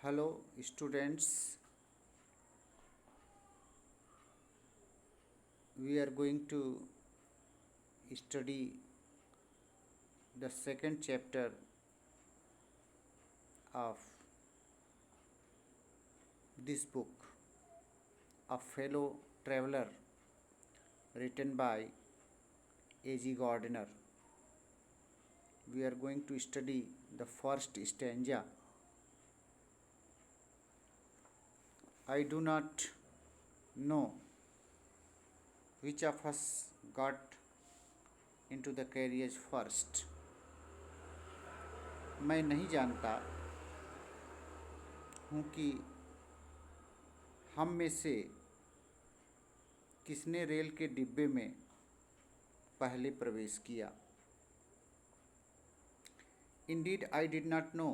Hello, students. We are going to study the second chapter of this book, A Fellow Traveler, written by A.G. Gardiner. We are going to study the first stanza. I do not know which of us got into the carriage first. मैं नहीं जानता हूँ कि हम में से किसने rail के डिब्बे में पहले प्रवेश किया. Indeed, I did not know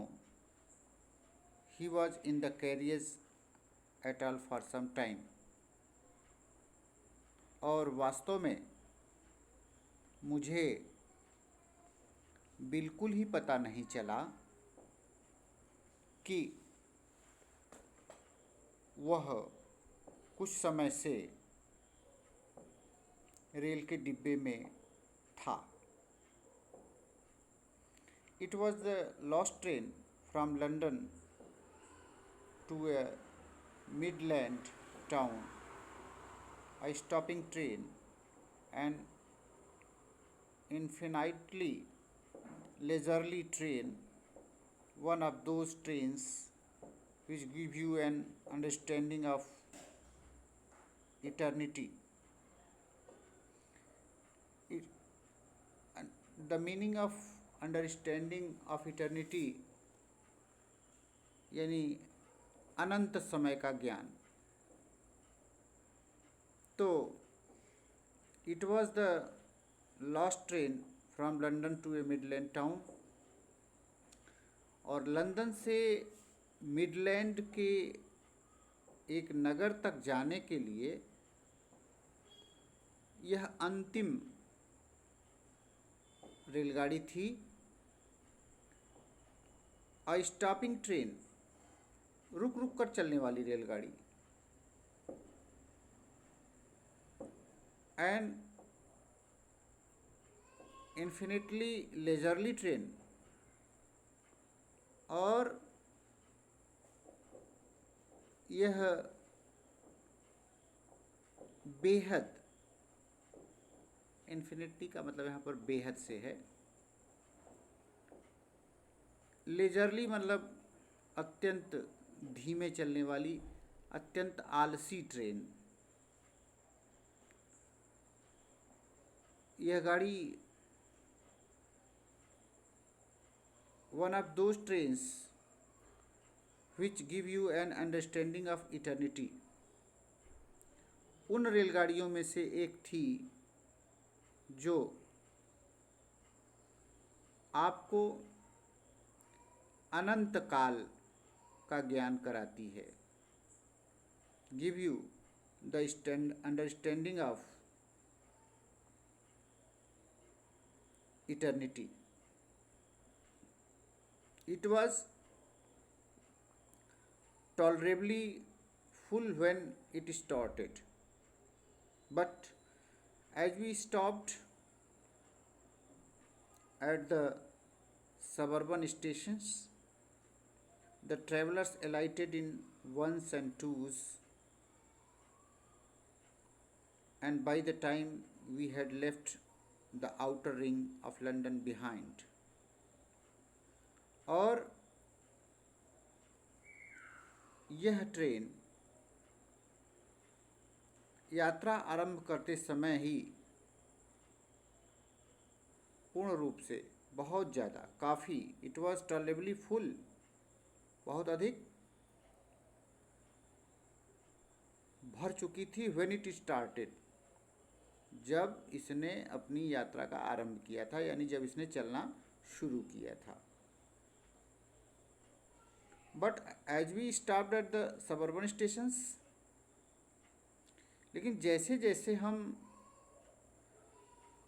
he was in the carriage at all for some time. और वास्तव में मुझे बिल्कुल ही पता नहीं चला कि वह कुछ समय से रेल के डिब्बे में था. It was the last train from London to a Midland town, a stopping train, an infinitely leisurely train, one of those trains which give you an understanding of eternity. It, and the meaning of understanding of eternity यानी अनंत समय का ज्ञान. तो it was the last train from London to a Midland town. और London से Midland के एक नगर तक जाने के लिए यह अंतिम रेलगाड़ी थी. अ स्टॉपिंग ट्रेन, रुक रुक कर चलने वाली रेलगाड़ी. एंड इन्फिनिटली लेजरली ट्रेन, और यह बेहद, इन्फिनिटी का मतलब यहाँ पर बेहद से है. लेजरली मतलब अत्यंत धीमे चलने वाली, अत्यंत आलसी ट्रेन. यह गाड़ी one of those trains which give you an understanding of eternity, उन रेलगाड़ियों में से एक थी जो आपको अनंत काल का ज्ञान कराती है. Give you the understanding of eternity. It was tolerably full when it started, but as we stopped at the suburban stations, the travelers alighted in ones and twos, and by the time we had left the outer ring of London behind, और यह train यात्रा आरंभ करते समय ही पूर्ण रूप से, बहुत ज़्यादा, काफ़ी, इट वॉज टॉलरेबली फुल, बहुत अधिक भर चुकी थी. व्हेन इट स्टार्टेड, जब इसने अपनी यात्रा का आरंभ किया था, यानी जब इसने चलना शुरू किया था. But as we stopped at the suburban stations, लेकिन जैसे जैसे हम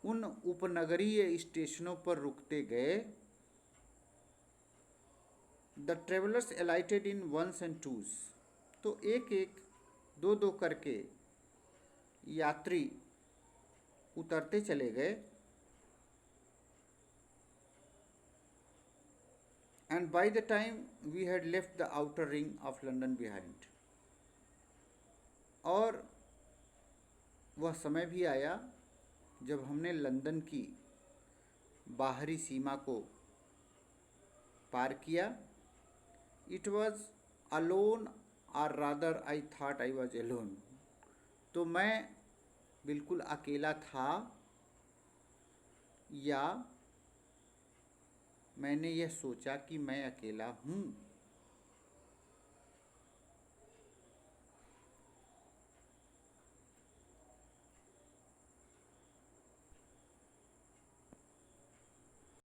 उन उपनगरीय स्टेशनों पर रुकते गए, the travellers alighted in ones and twos. तो एक एक दो दो करके यात्री उतरते चले गए। And by the time we had left the outer ring of London behind. और वह समय भी आया जब हमने लंदन की बाहरी सीमा को पार किया। इट वॉज अलोन और rather I thought I was alone. तो मैं बिल्कुल अकेला था या मैंने यह सोचा कि मैं अकेला हूँ।